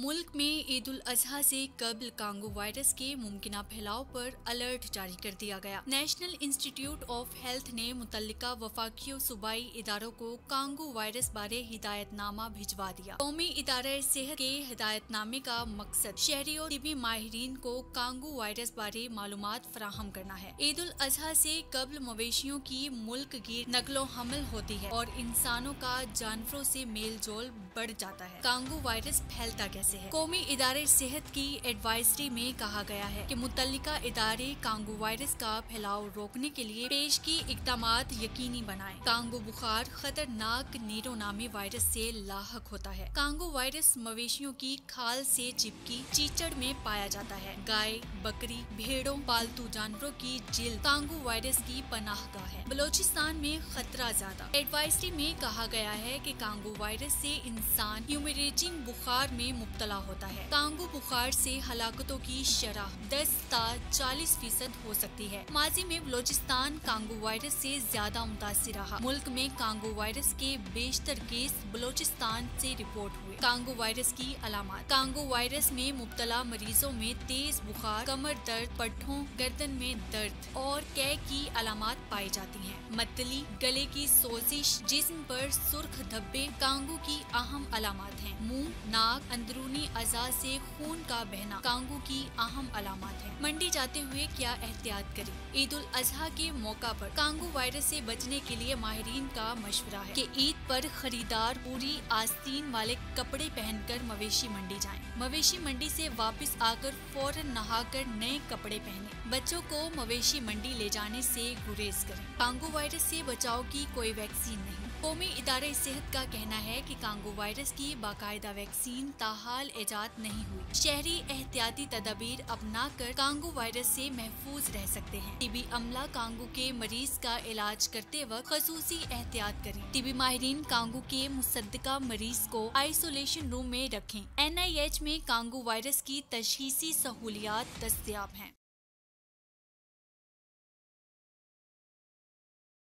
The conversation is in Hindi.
मुल्क में ईद उल अजहा से कबल कांगो वायरस के मुमकिना फैलाव पर अलर्ट जारी कर दिया गया। नेशनल इंस्टीट्यूट ऑफ हेल्थ ने मुतल्लिका वफाकी सूबाई इदारों को कांगो वायरस बारे हिदायतनामा भिजवा दिया। कौमी इदारा सेहत के हिदायतनामे का मकसद शहरी और तिबी माहिरीन को कांगो वायरस बारे मालूमात फराहम करना है। ईद उल अजहा से कबल मवेशियों की मुल्क गिर नकलो हमल होती है और इंसानों का जानवरों से मेल जोल बढ़ जाता है। कांगो वायरस फैलता कैसे है? कौमी इदारे सेहत की एडवाइजरी में कहा गया है कि मुतल्लिका इदारे कांगो वायरस का फैलाव रोकने के लिए पेश की इक़दामात यकीनी बनाएं। कांगो बुखार खतरनाक नीरो नामी वायरस से लाहक होता है। कांगो वायरस मवेशियों की खाल से चिपकी चीचड़ में पाया जाता है। गाय, बकरी, भेड़ों, पालतू जानवरों की जिल्द कांगो वायरस की पनाहगाह है। बलोचिस्तान में खतरा ज्यादा। एडवाइजरी में कहा गया है कि कांगो वायरस से इंसान ह्यूमरेजिंग बुखार में मुब्तला होता है। कांगो बुखार से हलाकतों की शरह 10 ता 40% हो सकती है। माजी में बलोचिस्तान कांगो वायरस से ज्यादा मुतासिर रहा। मुल्क में कांगो वायरस के बेशतर केस बलोचिस्तान से रिपोर्ट हुए। कांगो वायरस की अलामत। कांगो वायरस में मुब्तला मरीजों में तेज बुखार, कमर दर्द, पट्ठों, गर्दन में दर्द और कै की अलामत पाई जाती हैं। मतली, गले की सोजिश, जिस्म पर सुर्ख धब्बे कांगो की अहम अलामत हैं। मुंह, नाक, अंदरूनी अज़ा से खून का बहना कांगो की अहम अलामत है। मंडी जाते हुए क्या एहतियात करें? ईद उल अजहा के मौका पर कांगो वायरस से बचने के लिए माहिरीन का मशवरा है कि ईद पर खरीदार पूरी आस्तीन वाले कपड़े पहनकर मवेशी मंडी जाएं। मवेशी मंडी से वापस आकर फौरन नहाकर नए कपड़े पहने। बच्चों को मवेशी मंडी ले जाने से गुरेज करें। कांगो वायरस से बचाव की कोई वैक्सीन नहीं। कौमी इदारे सेहत का कहना है कि कांगो वायरस की बाकायदा वैक्सीन ताहाल इजाद नहीं हुई। शहरी एहतियाती तदाबीर अपना कर कांगो वायरस से महफूज रह सकते हैं। टीबी अमला कांगो के मरीज का इलाज करते वक्त खसूसी एहतियात करें। टीबी माहिरीन कांगो के मुसद्दका मरीज को आइसोलेशन रूम में रखें। NIH में कांगो वायरस की तशखीसी सहूलियात दस्तयाब हैं।